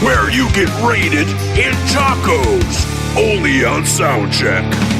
where you get rated in tacos. Only on Soundcheck.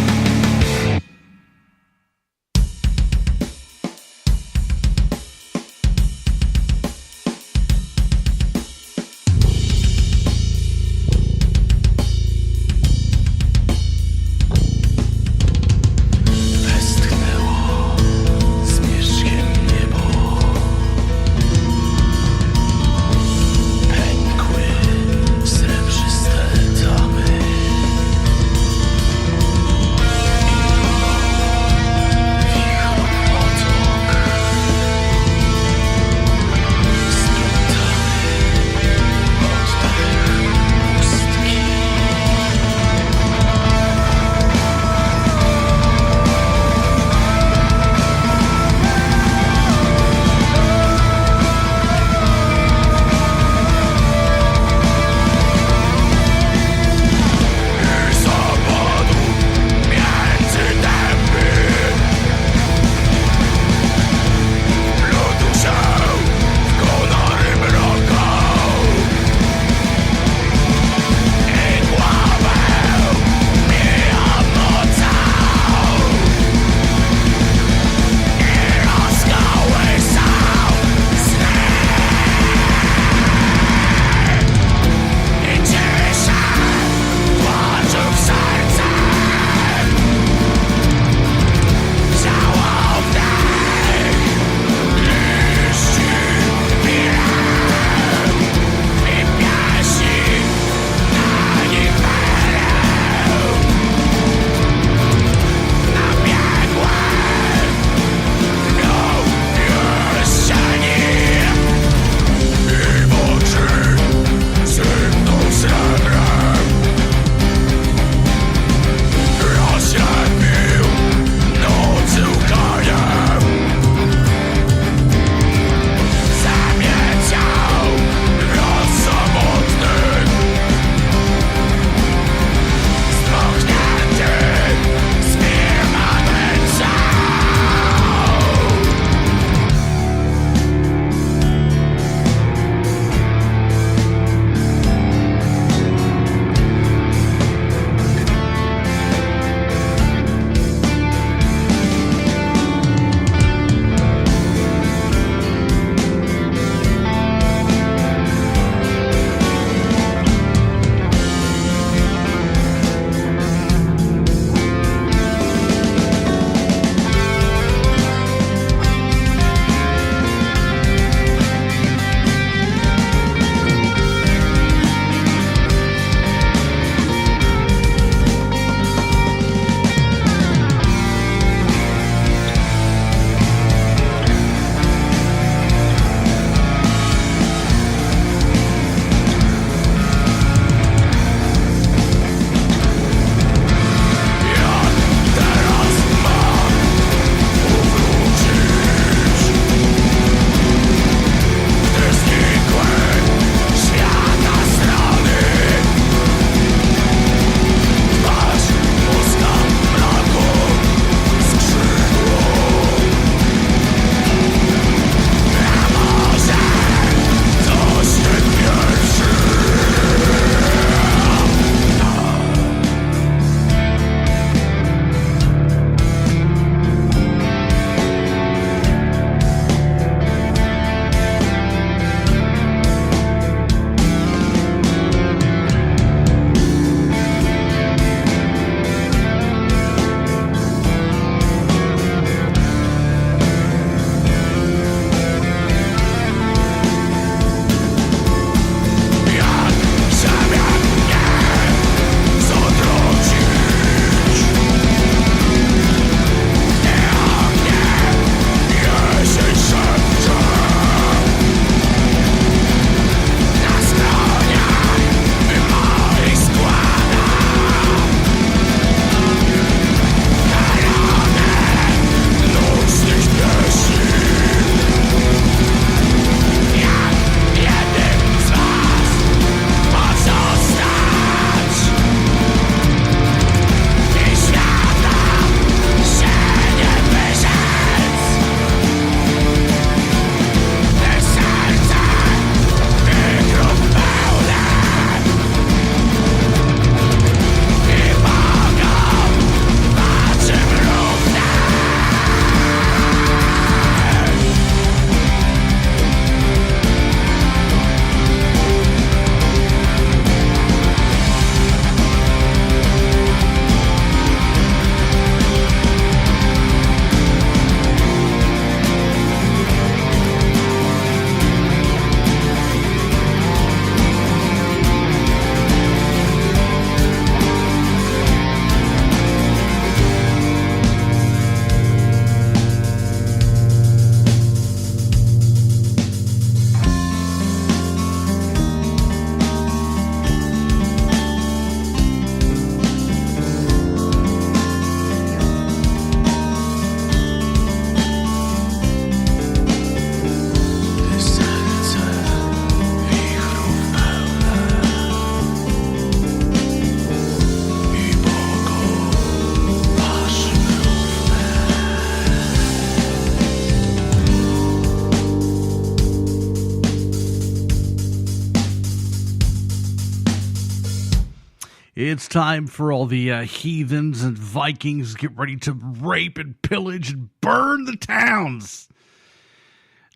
It's time for all the heathens and Vikings get ready to rape and pillage and burn the towns.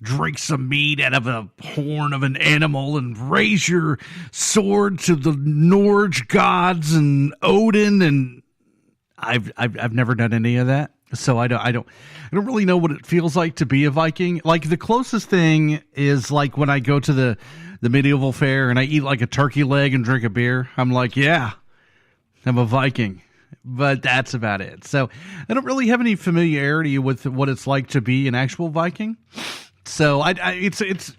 Drink some mead out of a horn of an animal and raise your sword to the Norse gods and Odin. And I've never done any of that, so I don't really know what it feels like to be a Viking. Like, the closest thing is like when I go to the medieval fair and I eat like a turkey leg and drink a beer. I'm like, yeah, I'm a Viking, but that's about it. So I don't really have any familiarity with what it's like to be an actual Viking. So it's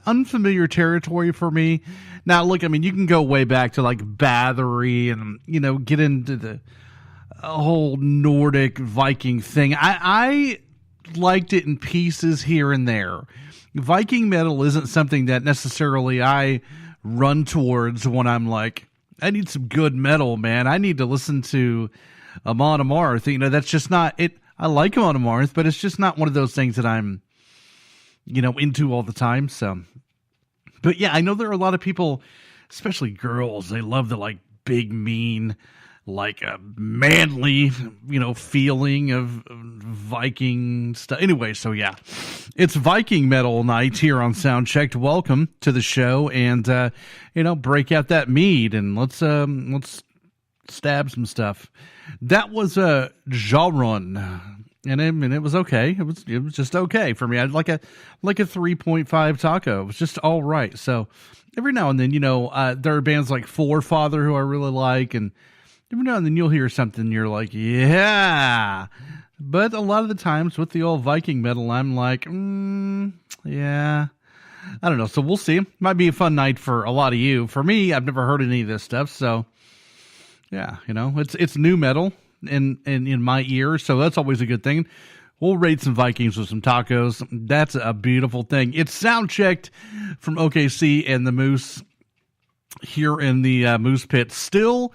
unfamiliar territory for me. Now, look, I mean, you can go way back to like Bathory and, you know, get into the whole Nordic Viking thing. I liked it in pieces here and there. Viking metal isn't something that necessarily I run towards when I'm like, I need some good metal, man. I need to listen to Amon Amarth. You know, that's just not it. I like Amon Amarth, but it's just not one of those things that I'm, you know, into all the time. So, but yeah, I know there are a lot of people, especially girls, they love the like big, mean, like a manly, you know, feeling of Viking stuff. Anyway, so yeah, it's Viking metal night here on Soundcheck. Welcome to the show, and you know, break out that mead and let's stab some stuff. That was Jaron, and it was okay. It was just okay for me. I had like a 3.5 taco. It was just all right. So every now and then, you know, there are bands like Forefather who I really like, and every now and then you'll hear something you're like, yeah. But a lot of the times with the old Viking metal, I'm like, yeah. I don't know. So we'll see. Might be a fun night for a lot of you. For me, I've never heard any of this stuff. So yeah, you know, it's new metal in my ear. So that's always a good thing. We'll raid some Vikings with some tacos. That's a beautiful thing. It's Soundchecked from OKC and the Moose here in the Moose Pit. Still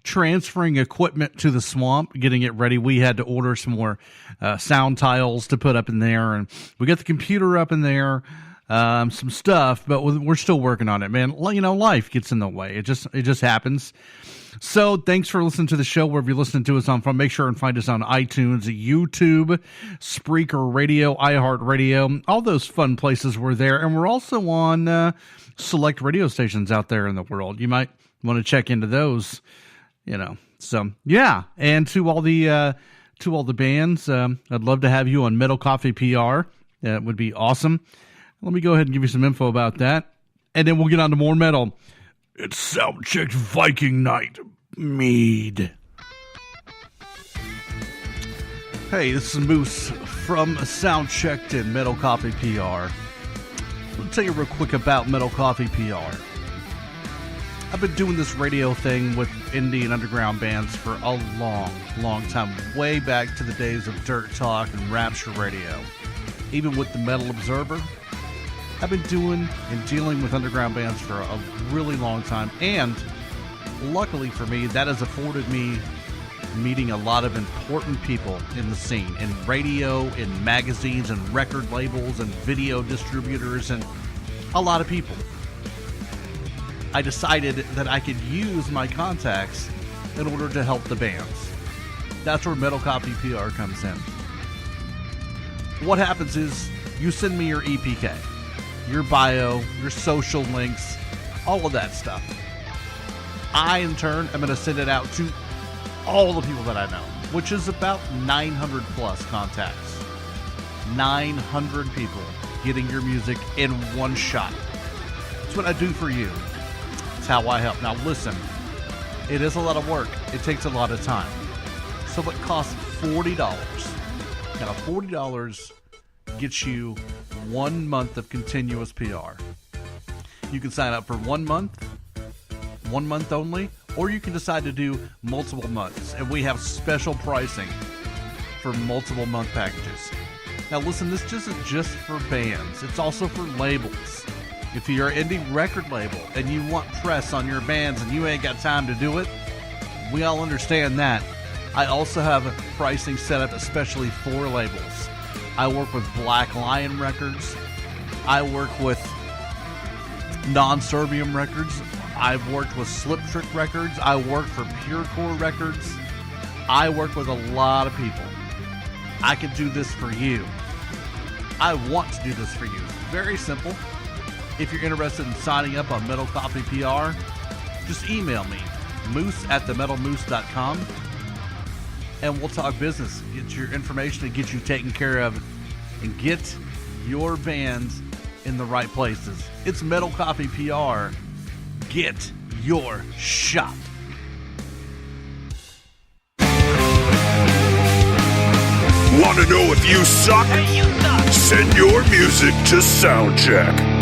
transferring equipment to the swamp, getting it ready. We had to order some more sound tiles to put up in there, and we got the computer up in there, some stuff, but we're still working on it, man. You know, life gets in the way. It just happens. So thanks for listening to the show wherever you're listening to us on from. Make sure and find us on iTunes, YouTube, Spreaker Radio, iHeartRadio, all those fun places we're there. And we're also on select radio stations out there in the world. You might want to check into those. You know, so yeah, and to all the bands, I'd love to have you on Metal Coffee PR. That would be awesome. Let me go ahead and give you some info about that, and then we'll get on to more metal. It's Soundchecked Viking Night. Mead. Hey, this is Moose from Soundchecked and Metal Coffee PR. Let me tell you real quick about Metal Coffee PR. I've been doing this radio thing with indie and underground bands for a long time, way back to the days of Dirt Talk and Rapture Radio. Even with the Metal Observer, I've been doing and dealing with underground bands for a really long time, and luckily for me, that has afforded me meeting a lot of important people in the scene, in radio, in magazines, and record labels, and video distributors, and a lot of people. I decided that I could use my contacts in order to help the bands. That's where Metal Coffee PR comes in. What happens is you send me your EPK, your bio, your social links, all of that stuff. I, in turn, am going to send it out to all the people that I know, which is about 900 plus contacts. 900 people getting your music in one shot. That's what I do for you. How I help. Now listen, it is a lot of work. It takes a lot of time. So it costs $40. Now $40 gets you 1 month of continuous PR. You can sign up for 1 month only, or you can decide to do multiple months. And we have special pricing for multiple month packages. Now listen, this isn't just for bands. It's also for labels. If you're an indie record label and you want press on your bands and you ain't got time to do it, we all understand that. I also have a pricing set up especially for labels. I work with Black Lion Records. I work with Non-Serbium Records. I've worked with Slip Trick Records. I worked for Purecore Records. I work with a lot of people. I can do this for you. I want to do this for you. Very simple. If you're interested in signing up on Metal Coffee PR, just email me, moose@themetalmoose.com, and we'll talk business. Get your information and get you taken care of, and get your bands in the right places. It's Metal Coffee PR. Get your shot. Want to know if you suck? Hey, you suck! Send your music to Soundcheck.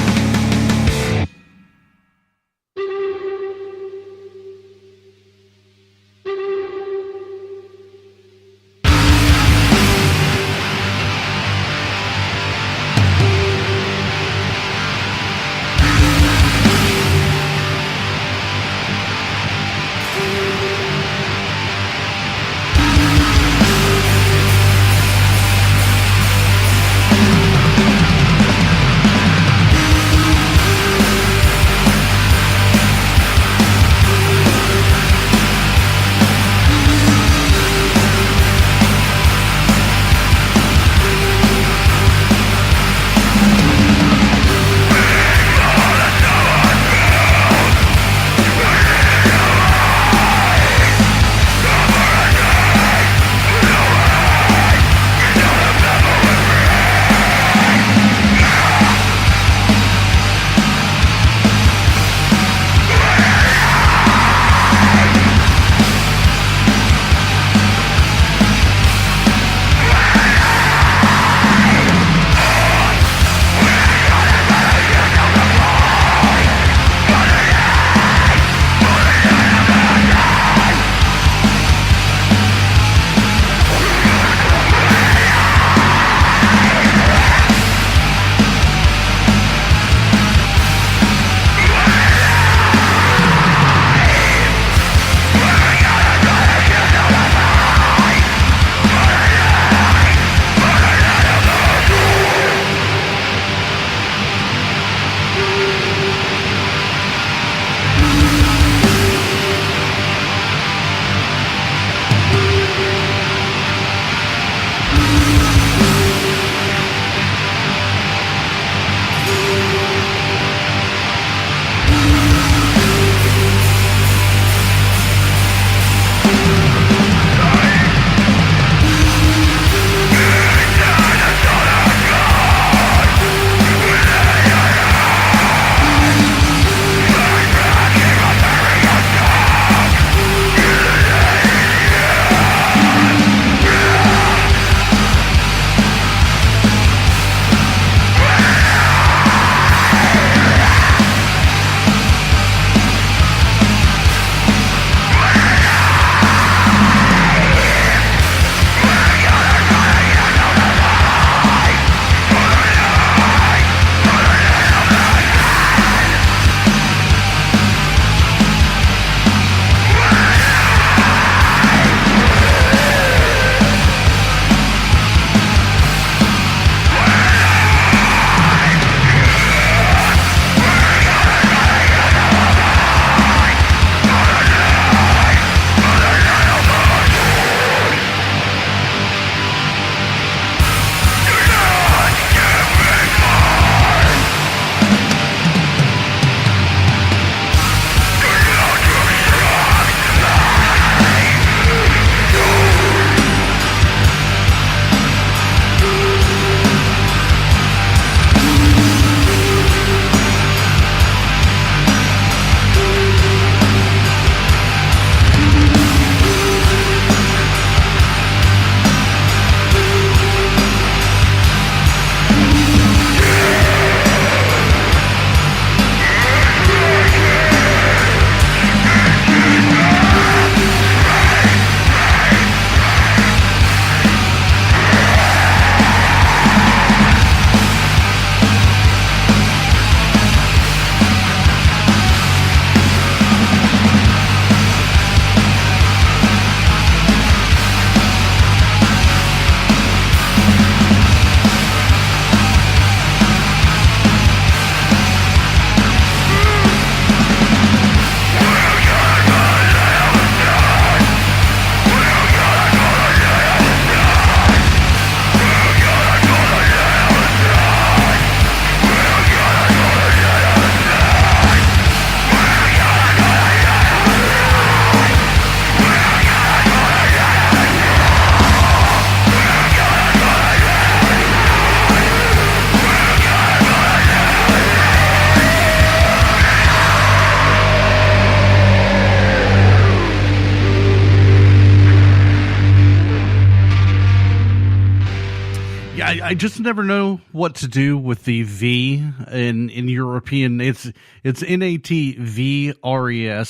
I just never know what to do with the V in European. It's NATVRES,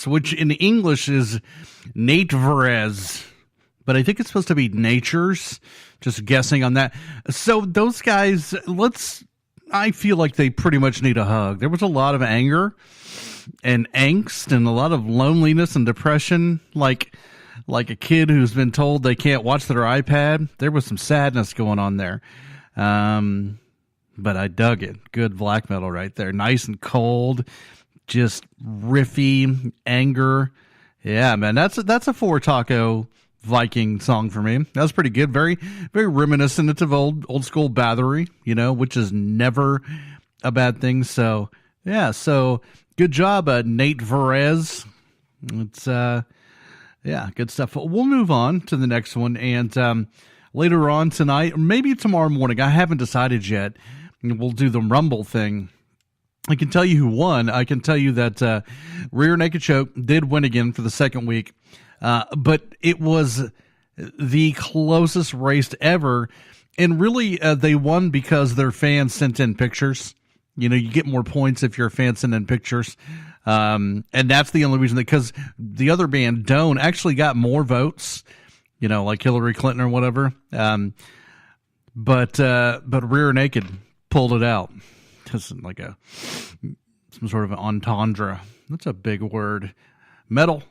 which in English is Nateveres, but I think it's supposed to be Nature's. Just guessing on that. So those guys, I feel like they pretty much need a hug. There was a lot of anger and angst and a lot of loneliness and depression, like a kid who's been told they can't watch their iPad. There was some sadness going on there. But I dug it. Good black metal right there. Nice and cold, just riffy anger. Yeah, man, that's a Four Taco Viking song for me. That was pretty good. Very, very reminiscent of old school Bathory, which is never a bad thing. So yeah, so good job, Nate Verez. It's yeah, good stuff. We'll move on to the next one, and later on tonight, or maybe tomorrow morning, I haven't decided yet. We'll do the Rumble thing. I can tell you who won. I can tell you that Rear Naked Choke did win again for the second week, but it was the closest race ever, and really they won because their fans sent in pictures. You get more points if your fan sent in pictures. And that's the only reason, because the other band, Doan, actually got more votes, like Hillary Clinton or whatever. But Rear Naked pulled it out. Just like some sort of an entendre. That's a big word. Metal.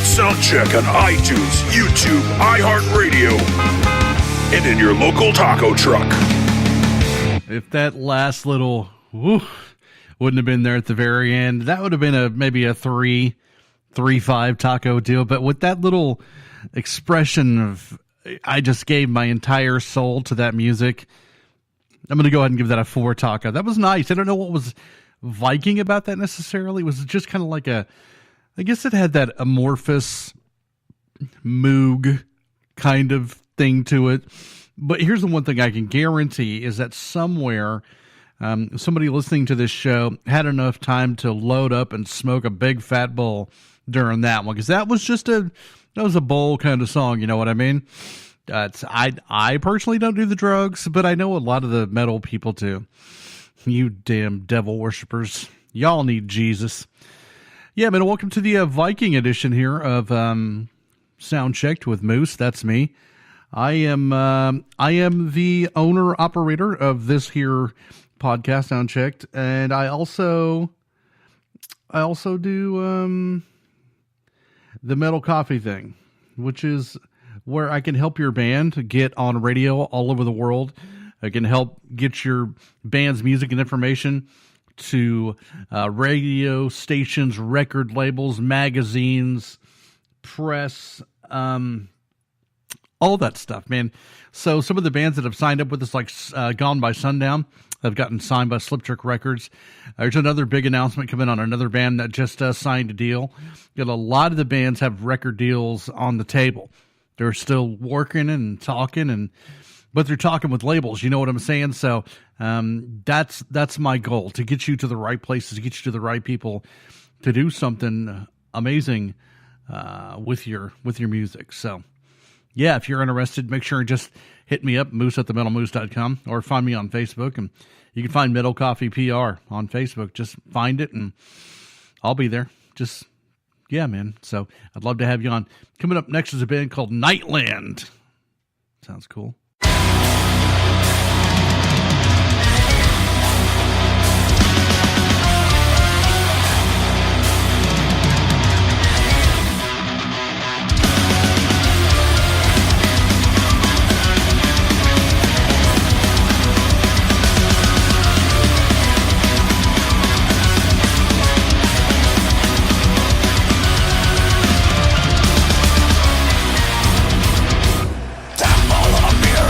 Soundcheck on iTunes, YouTube, iHeartRadio, and in your local taco truck. If that last little wouldn't have been there at the very end, that would have been maybe a 3.5 taco deal. But with that little expression of, I just gave my entire soul to that music, I'm going to go ahead and give that a 4 taco. That was nice. I don't know what was Viking about that necessarily. It was just kind of like I guess it had that amorphous moog kind of thing to it. But here's the one thing I can guarantee is that somewhere somebody listening to this show had enough time to load up and smoke a big fat bowl during that one, because that was a bowl kind of song. You know what I mean? I personally don't do the drugs, but I know a lot of the metal people do. You damn devil worshippers. Y'all need Jesus. Yeah, man, welcome to the Viking edition here of Soundchecked with Moose. That's me. I am the owner operator of this here podcast, Soundchecked, and I also do the Metal Coffee thing, which is where I can help your band get on radio all over the world. I can help get your band's music and information to radio stations, record labels, magazines, press, all that stuff, man. So some of the bands that have signed up with us, like Gone by Sundown, have gotten signed by Slip Trick Records. There's another big announcement coming on another band that just signed a deal. A lot of the bands have record deals on the table. They're still working and talking, but they're talking with labels. You know what I'm saying? So that's my goal, to get you to the right places, to get you to the right people, to do something amazing with your music. So yeah, if you're interested, make sure and just hit me up, moose@themetalmoose.com, or find me on Facebook. And you can find Metal Coffee PR on Facebook. Just find it, and I'll be there. Yeah, man. So I'd love to have you on. Coming up next is a band called Nightland. Sounds cool. Temple of Mirror.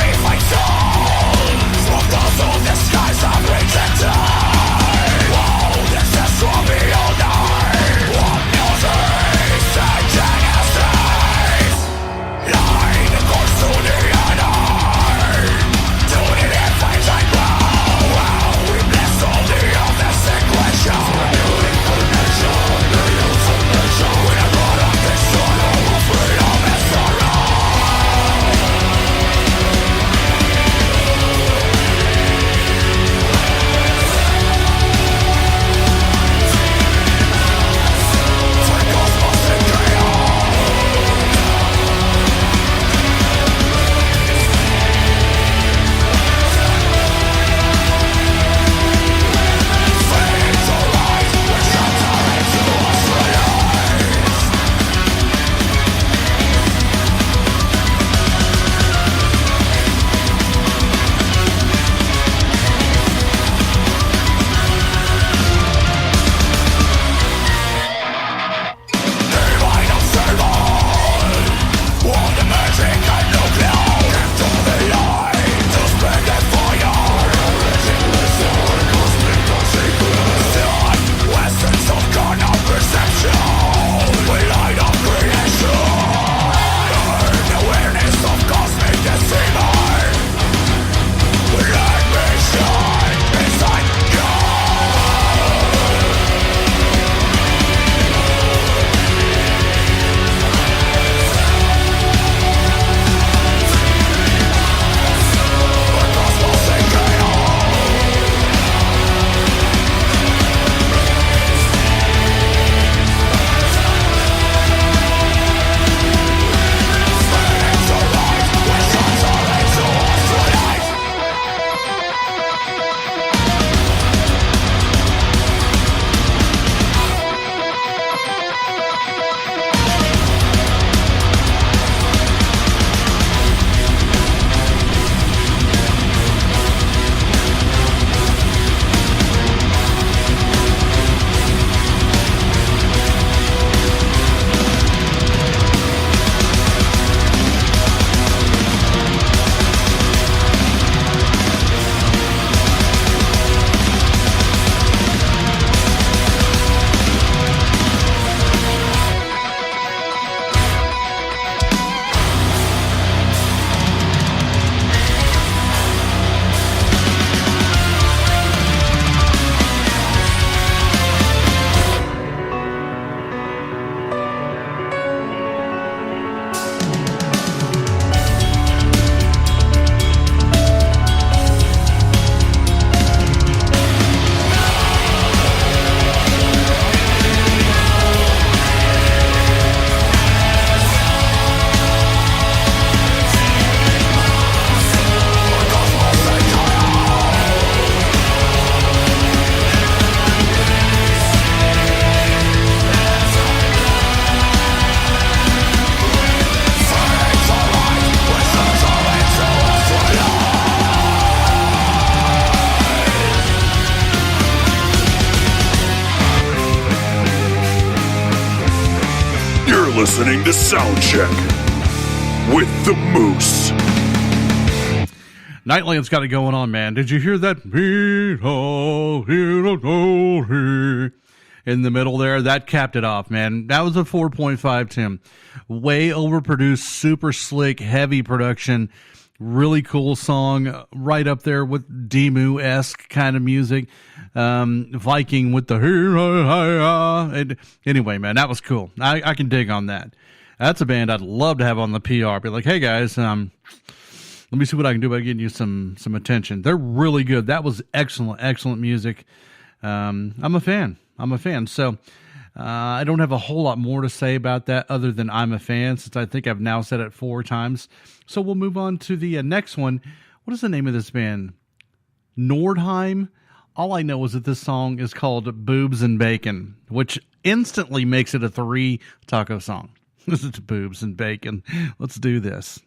listening to Soundcheck with the Moose. Nightland's got it going on, man. Did you hear that? In the middle there, that capped it off, man. That was a 4.5, Tim. Way overproduced, super slick, heavy production. Really cool song, right up there with Demu-esque kind of music. Viking with the anyway, man, that was cool. I can dig on that. That's a band I'd love to have on the PR. Be like, hey guys, let me see what I can do about getting you some attention. They're really good. That was excellent music. I'm a fan. So I don't have a whole lot more to say about that other than I'm a fan, since I think I've now said it 4 times. So we'll move on to the next one. What is the name of this band? Nordheim. All I know is that this song is called Boobs and Bacon, which instantly makes it a 3 taco song. Listen to Boobs and Bacon. Let's do this.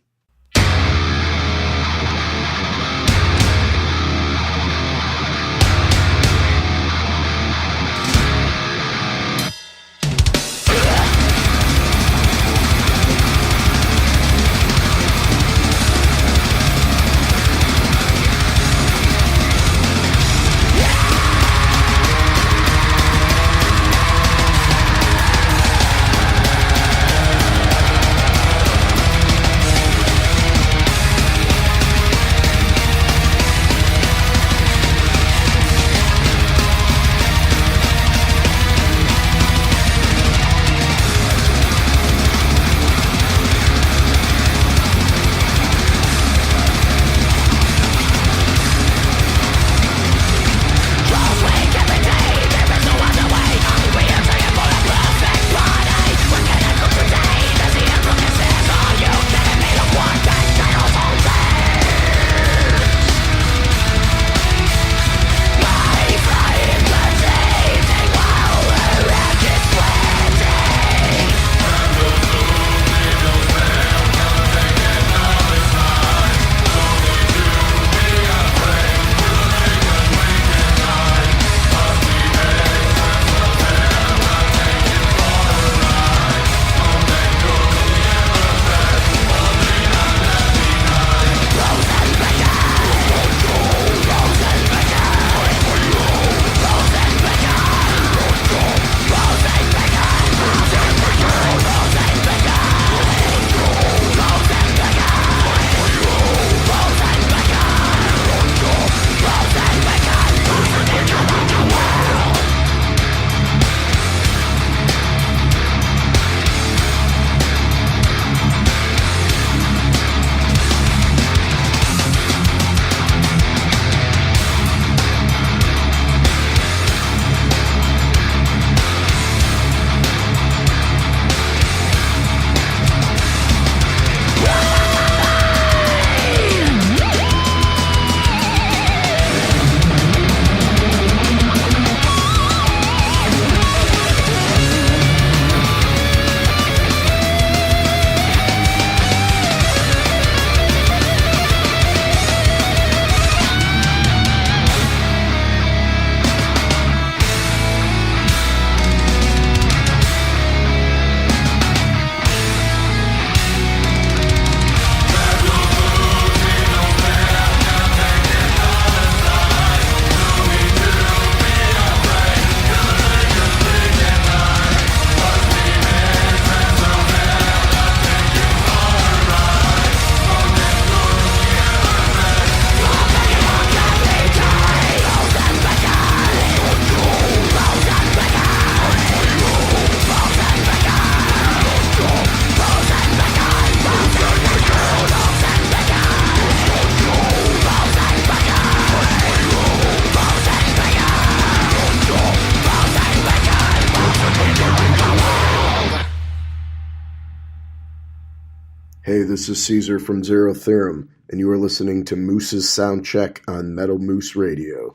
Hey, this is Caesar from Zero Theorem, and you are listening to Moose's Soundcheck on Metal Moose Radio.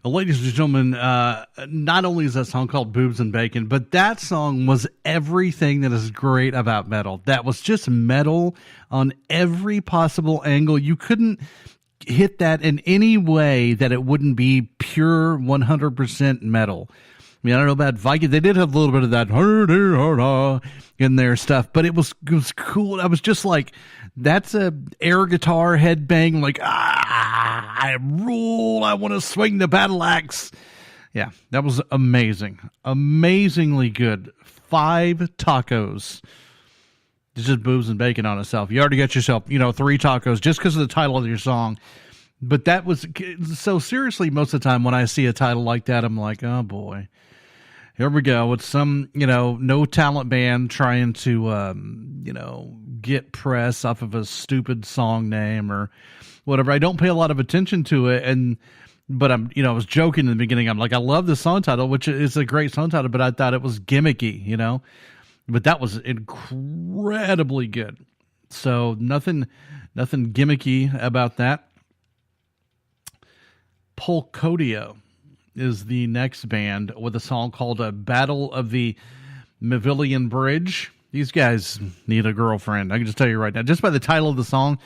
Ladies and gentlemen, not only is that song called Boobs and Bacon, but that song was everything that is great about metal. That was just metal on every possible angle. You couldn't hit that in any way that it wouldn't be pure 100% metal. mean, I don't know about Viking. They did have a little bit of that in their stuff, but it was cool. I was just like, that's a air guitar headbang, like, I rule. I want to swing the battle axe. Yeah, that was amazing. Amazingly good. 5 tacos. It's just boobs and bacon on itself. You already got yourself, 3 tacos just because of the title of your song. But that was, so seriously, most of the time when I see a title like that, I'm like, oh boy, here we go. It's some, no talent band trying to, get press off of a stupid song name or whatever. I don't pay a lot of attention to it. But I was joking in the beginning. I'm like, I love the song title, which is a great song title, but I thought it was gimmicky, but that was incredibly good. So nothing gimmicky about that. Polkodia is the next band with a song called Battle of the Mavilian Bridge. These guys need a girlfriend. I can just tell you right now, just by the title of the song,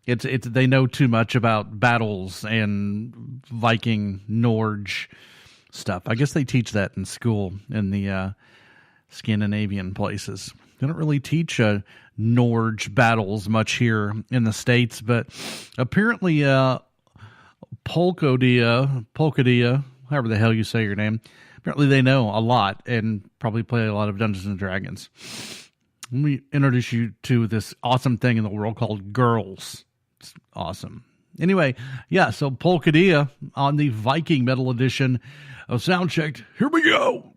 it's they know too much about battles and Viking Norge stuff. I guess they teach that in school in the Scandinavian places. They don't really teach Norge battles much here in the States, but apparently Polkodia, however the hell you say your name, apparently they know a lot and probably play a lot of Dungeons and Dragons. Let me introduce you to this awesome thing in the world called girls. It's awesome. Anyway, yeah, so Polkodia on the Viking Metal edition of Soundcheck. Here we go.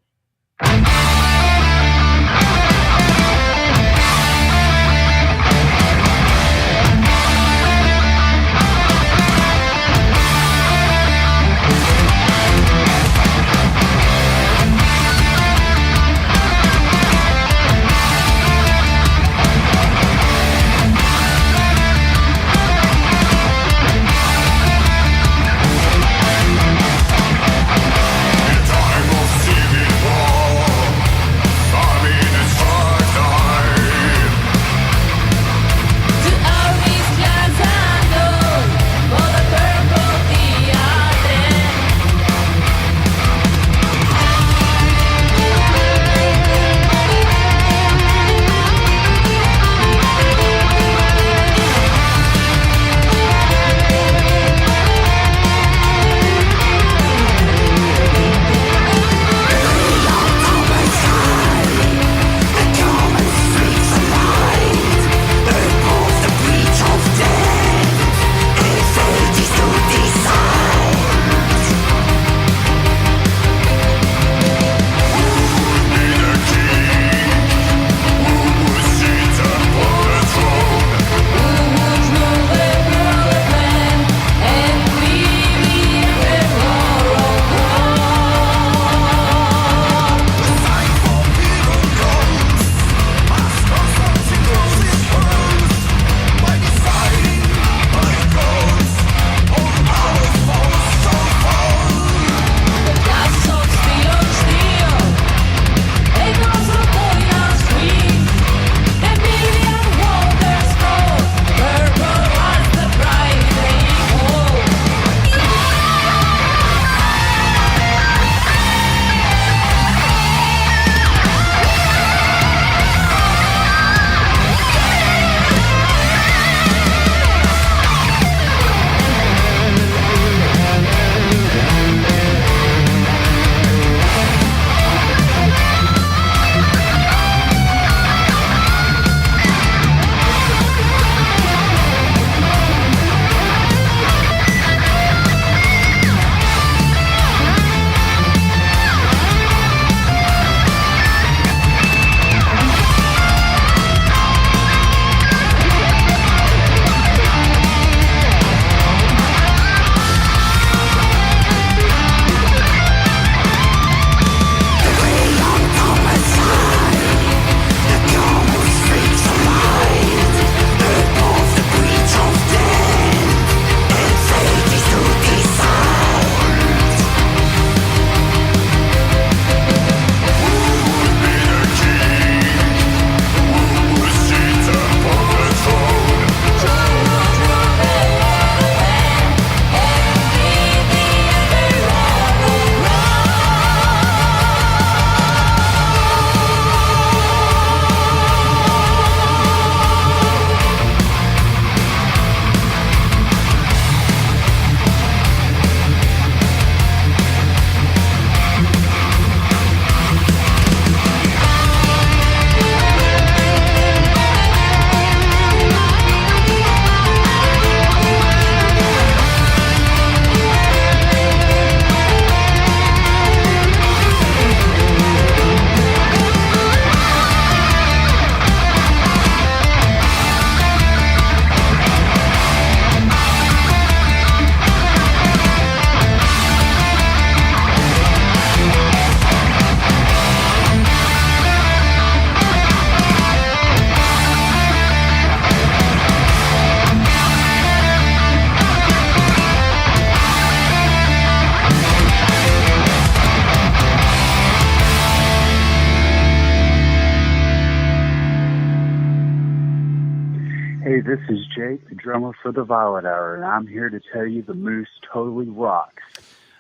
Hey, this is Jake, the drummer for the Violet Hour, and I'm here to tell you the Moose totally rocks.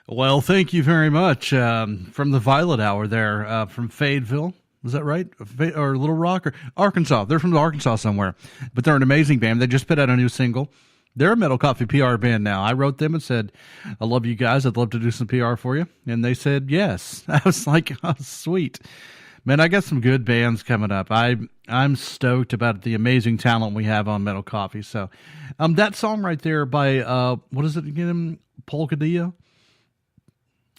Well, thank you very much. From the Violet Hour there, from Fayetteville. Is that right? Or Little Rock or Arkansas. They're from Arkansas somewhere, but they're an amazing band. They just put out a new single. They're a Metal Coffee PR band now. I wrote them and said, I love you guys. I'd love to do some PR for you. And they said, yes. I was like, oh, sweet. Man, I got some good bands coming up. I'm stoked about the amazing talent we have on Metal Coffee. So that song right there by, what is it again? Polkadilla?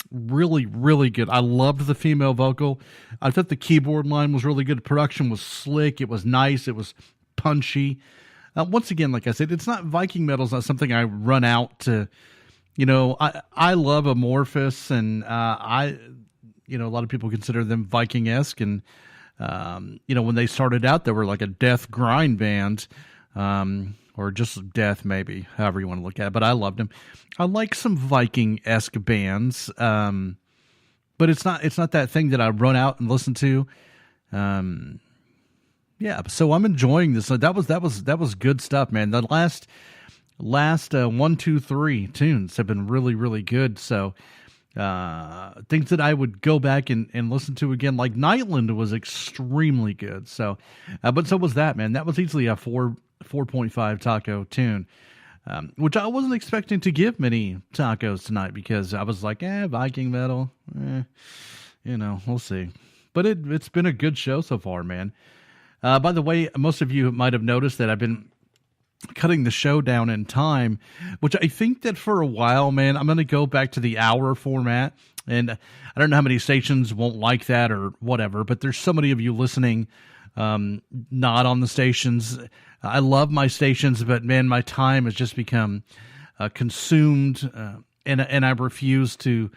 Really, really good. I loved the female vocal. I thought the keyboard line was really good. Production was slick. It was nice. It was punchy. Once again, like I said, it's not Viking metal. It's not something I run out to, I love Amorphous, and a lot of people consider them Viking-esque. And, when they started out, they were like a death grind band, or just death, maybe, however you want to look at it. But I loved them. I like some Viking-esque bands, but it's not that thing that I run out and listen to. Yeah, so I'm enjoying this. That was good stuff, man. The last 1, 2, 3 tunes have been really, really good. So things that I would go back and listen to again, like Nightland was extremely good. So, but so was that, man. That was easily a 4.5 taco tune, which I wasn't expecting to give many tacos tonight, because I was like, Viking metal, we'll see. But it's been a good show so far, man. By the way, most of you might have noticed that I've been cutting the show down in time, which I think that for a while, man, I'm going to go back to the hour format. And I don't know how many stations won't like that or whatever, but there's so many of you listening, not on the stations. I love my stations, but man, my time has just become consumed, and I refuse to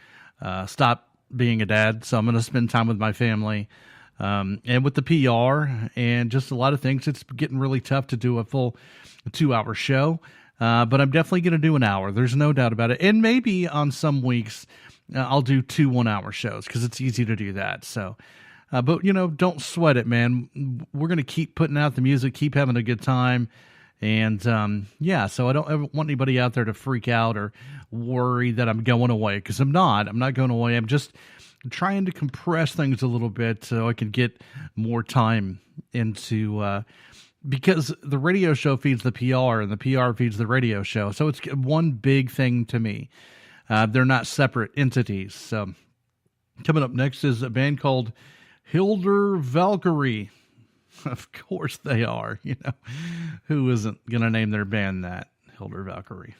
stop being a dad. So I'm going to spend time with my family. And with the PR and just a lot of things, it's getting really tough to do a full 2-hour show. But I'm definitely going to do an hour. There's no doubt about it. And maybe on some weeks, I'll do 2 1-hour shows, because it's easy to do that. So, but don't sweat it, man. We're going to keep putting out the music, keep having a good time. And, so I don't ever want anybody out there to freak out or worry that I'm going away, because I'm not going away. I'm just trying to compress things a little bit so I can get more time into, because the radio show feeds the PR and the PR feeds the radio show. So it's one big thing to me. They're not separate entities. So coming up next is a band called VALKYRIE. Of course they are, who isn't going to name their band that? VALKYRIE.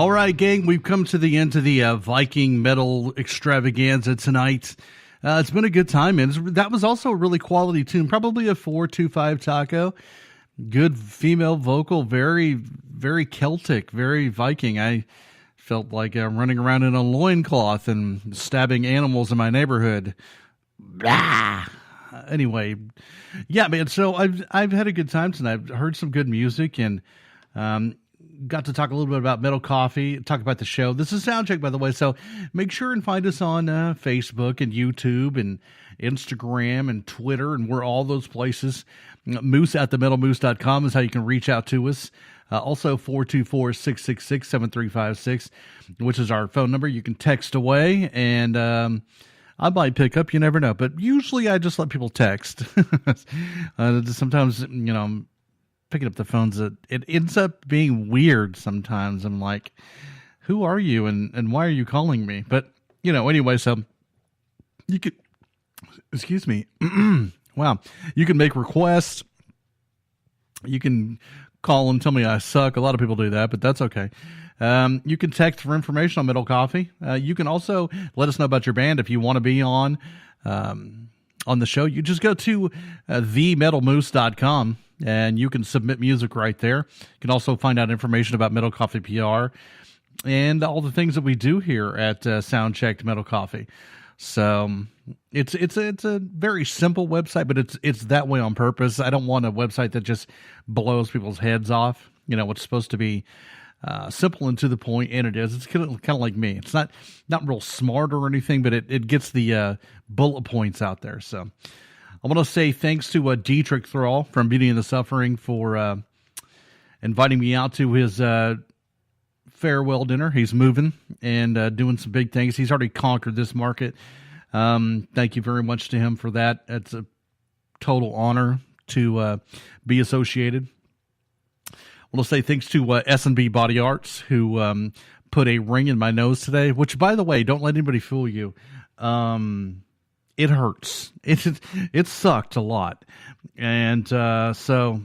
All right, gang, we've come to the end of the Viking metal extravaganza tonight. It's been a good time, and that was also a really quality tune, probably a 425 taco. Good female vocal, very, very Celtic, very Viking. I felt like running around in a loincloth and stabbing animals in my neighborhood. Blah. Anyway, yeah, man, so I've had a good time tonight. I've heard some good music, and got to talk a little bit about Metal Coffee, talk about the show. This is Soundcheck, by the way, so make sure and find us on Facebook and YouTube and Instagram and Twitter, and we're all those places. Moose@themetalmoose.com is how you can reach out to us. Also, 424-666-7356, which is our phone number. You can text away, and I might pick up. You never know. But usually I just let people text. Sometimes, I'm picking up the phones. It ends up being weird sometimes. I'm like, who are you and why are you calling me? But, anyway, so you could, excuse me. Wow. You can make requests. You can call and tell me I suck. A lot of people do that, but that's okay. You can text for information on Metal Coffee. You can also let us know about your band if you want to be on the show. You just go to themetalmoose.com and you can submit music right there. You can also find out information about Metal Coffee PR and all the things that we do here at Soundcheck Metal Coffee. So it's a very simple website, but it's that way on purpose. I don't want a website that just blows people's heads off. It's supposed to be simple and to the point, and it is. It's kind of like me. It's not real smart or anything, but it gets the bullet points out there. So I want to say thanks to Dietrich Thrall from Beauty and the Suffering for inviting me out to his farewell dinner. He's moving and doing some big things. He's already conquered this market. Thank you very much to him for that. It's a total honor to be associated. I want to say thanks to S&B Body Arts, who put a ring in my nose today, which, by the way, don't let anybody fool you. It hurts. It sucked a lot. And so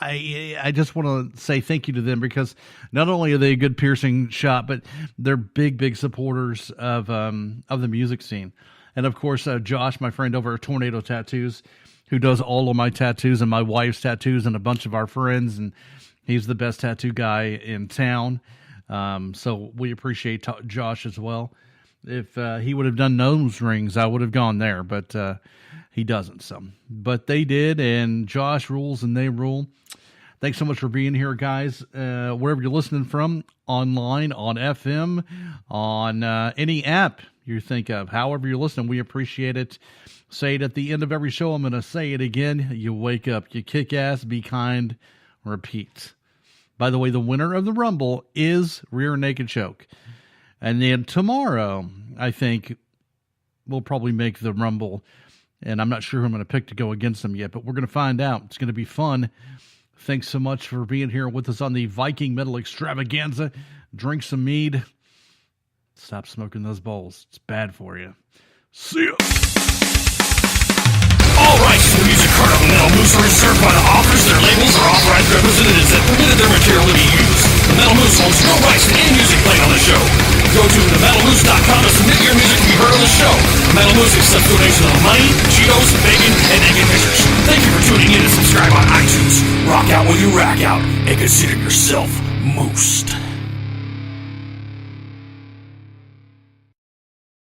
I just want to say thank you to them, because not only are they a good piercing shop, but they're big supporters of the music scene. And of course, Josh, my friend over at Tornado Tattoos, who does all of my tattoos and my wife's tattoos and a bunch of our friends, and he's the best tattoo guy in town. So we appreciate Josh as well. If he would have done nose rings, I would have gone there, but he doesn't. So, but they did, and Josh rules and they rule. Thanks so much for being here, guys. Wherever you're listening from, online, on FM, on any app you think of, however you're listening, we appreciate it. Say it at the end of every show. I'm going to say it again. You wake up, you kick ass, be kind, repeat. By the way, the winner of the Rumble is Rear Naked Choke. And then tomorrow, I think we'll probably make the Rumble. And I'm not sure who I'm going to pick to go against them yet, but we're going to find out. It's going to be fun. Thanks so much for being here with us on the Viking Metal Extravaganza. Drink some mead. Stop smoking those bowls. It's bad for you. See ya. All rights to the music heard on the Metal Moose are reserved by the authors, their labels, or authorized representatives that permitted their material to be used. The Metal Moose holds no rights to any music played on the show. Go to themetalmoose.com to submit your music to be heard on the show. The Metal Moose accepts donations of money, Cheetos, bacon, and naked pictures. Thank you for tuning in and subscribe on iTunes. Rock out while you rack out, and consider yourself moosed.